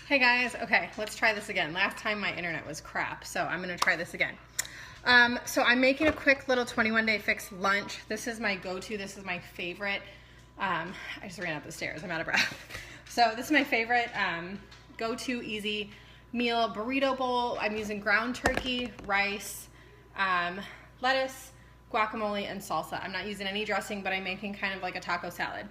Hey guys, okay, let's try this again. Last time my internet was crap, so I'm gonna try this again. So I'm making a quick little 21-day fix lunch. This is my go-to, this is my favorite. I just ran up the stairs, I'm out of breath. So this is my favorite go-to easy meal burrito bowl. I'm using ground turkey, rice, lettuce, guacamole, and salsa. I'm not using any dressing, but I'm making kind of like a taco salad.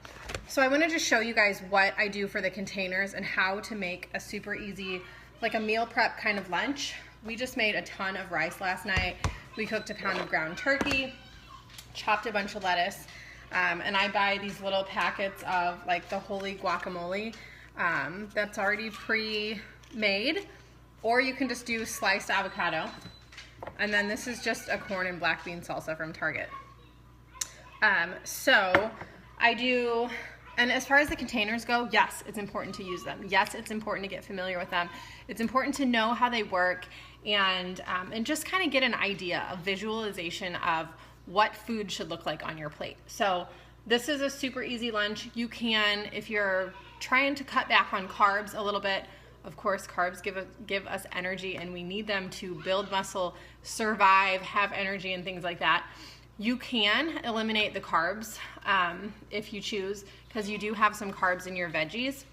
So I want to just show you guys what I do for the containers and how to make a super easy, like a meal prep kind of lunch. We just made a ton of rice last night. We cooked a pound of ground turkey, chopped a bunch of lettuce, and I buy these little packets of like the Wholly guacamole that's already pre-made, or you can just do sliced avocado. And then this is just a corn and black bean salsa from Target. So I do, and as far as the containers go, yes, it's important to use them. Yes, it's important to get familiar with them. It's important to know how they work and just kind of get an idea, a visualization of what food should look like on your plate. So this is a super easy lunch. You can, if you're trying to cut back on carbs a little bit, of course, carbs give us energy, and we need them to build muscle, survive, have energy, and things like that. You can eliminate the carbs if you choose, because you do have some carbs in your veggies,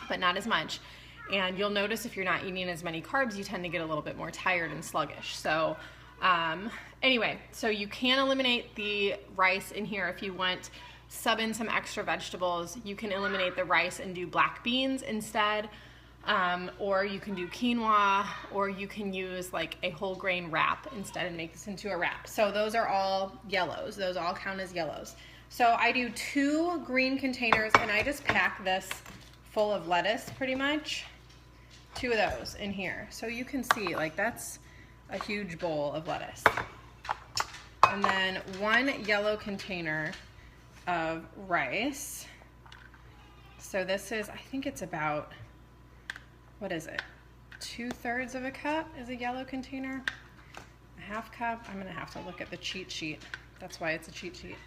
but not as much. And you'll notice if you're not eating as many carbs, you tend to get a little bit more tired and sluggish. So anyway, so you can eliminate the rice in here if you want. Sub in some extra vegetables. You can eliminate the rice and do black beans instead. Or you can do quinoa, or you can use like a whole grain wrap instead and make this into a wrap. So those are all yellows. Those all count as yellows. So I do 2 green containers, and I just pack this full of lettuce pretty much. 2 of those in here. So you can see, like, that's a huge bowl of lettuce. And then 1 yellow container of rice. So this is, I think it's about, what is it? 2/3 of a cup is a yellow container. A half cup, I'm gonna have to look at the cheat sheet. That's why it's a cheat sheet.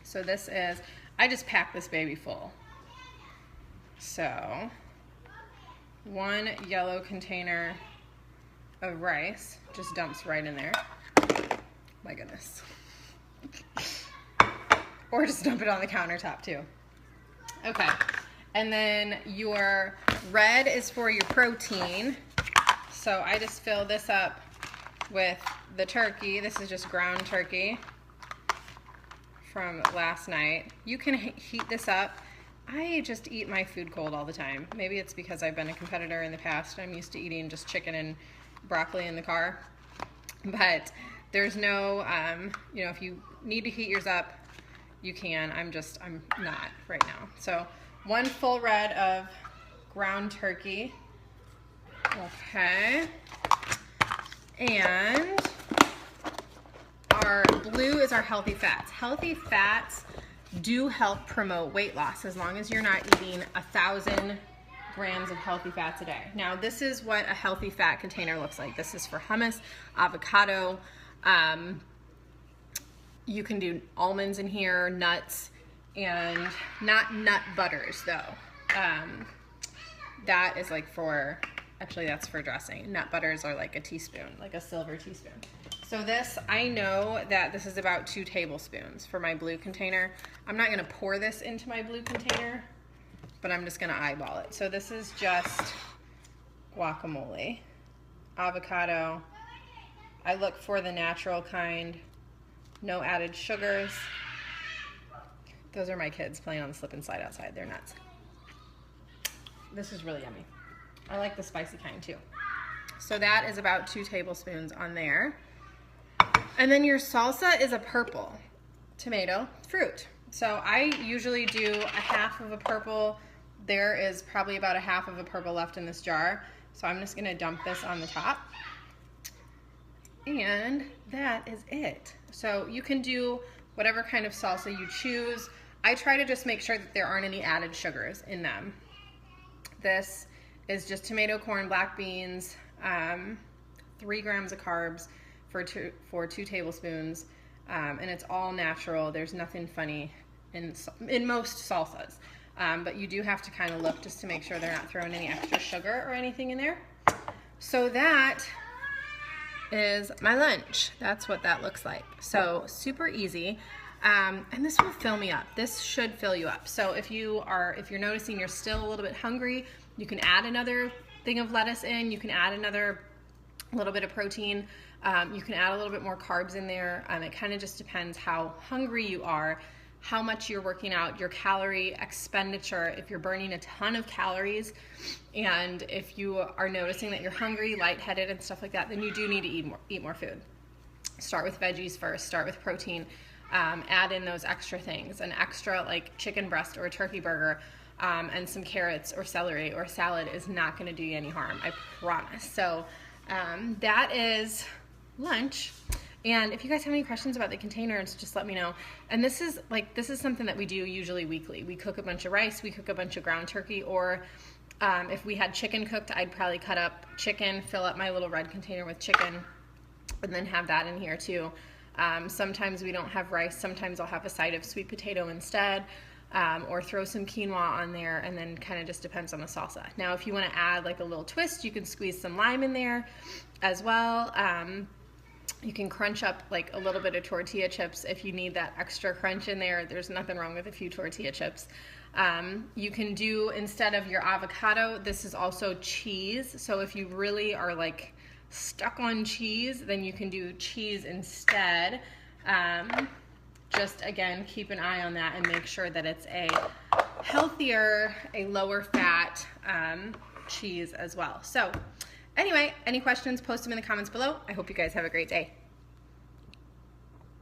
So this is, I just packed this baby full. So 1 yellow container of rice just dumps right in there. My goodness. Or just dump it on the countertop too. Okay. And then your red is for your protein. So I just fill this up with the turkey. This is just ground turkey from last night. You can heat this up. I just eat my food cold all the time. Maybe it's because I've been a competitor in the past. I'm used to eating just chicken and broccoli in the car. But there's no, you know, if you need to heat yours up, you can. I'm not right now. So 1 full red of ground turkey. Okay. And our blue is our healthy fats. Healthy fats do help promote weight loss as long as you're not eating 1,000 grams of healthy fats a day. Now, this is what a healthy fat container looks like. This is for hummus, avocado. You can do almonds in here, nuts, and not nut butters though. That is like for, actually that's for dressing. Nut butters are like a teaspoon, like a silver teaspoon. So this, I know that this is about 2 tablespoons for my blue container. I'm not gonna pour this into my blue container, but I'm just gonna eyeball it. So this is just guacamole, avocado. I look for the natural kind, no added sugars. Those are my kids playing on the slip and slide outside. They're nuts. This is really yummy. I like the spicy kind too. So that is about 2 tablespoons on there. And then your salsa is a purple tomato fruit. So I usually do a half of a purple. There is probably about a half of a purple left in this jar. So I'm just gonna dump this on the top. And that is it. So you can do whatever kind of salsa you choose. I try to just make sure that there aren't any added sugars in them. This is just tomato, corn, black beans, 3 grams of carbs for 2 tablespoons, and it's all natural. There's nothing funny in most salsas. But you do have to kind of look just to make sure they're not throwing any extra sugar or anything in there. So that is my lunch. That's what that looks like. So super easy. And this will fill me up. This should fill you up. So if you're noticing you're still a little bit hungry, you can add another thing of lettuce in. You can add another little bit of protein. You can add a little bit more carbs in there. It kind of just depends how hungry you are, how much you're working out, your calorie expenditure, if you're burning a ton of calories, and if you are noticing that you're hungry, lightheaded, and stuff like that, then you do need to eat more food. Start with veggies first, start with protein, add in those extra things, an extra like chicken breast or a turkey burger, and some carrots or celery or salad is not going to do you any harm, I promise. So that is lunch. And if you guys have any questions about the containers, just let me know. And this is something that we do usually weekly. We cook a bunch of rice, we cook a bunch of ground turkey, or if we had chicken cooked, I'd probably cut up chicken, fill up my little red container with chicken, and then have that in here too. Sometimes we don't have rice, sometimes I'll have a side of sweet potato instead, or throw some quinoa on there, and then kind of just depends on the salsa. Now if you want to add like a little twist, you can squeeze some lime in there as well. You can crunch up like a little bit of tortilla chips if you need that extra crunch in there. There's nothing wrong with a few tortilla chips. You can do, instead of your avocado, this is also cheese. So if you really are like stuck on cheese, then you can do cheese instead. Just again, keep an eye on that and make sure that it's a healthier, a lower fat cheese as well. So anyway, any questions, post them in the comments below. I hope you guys have a great day.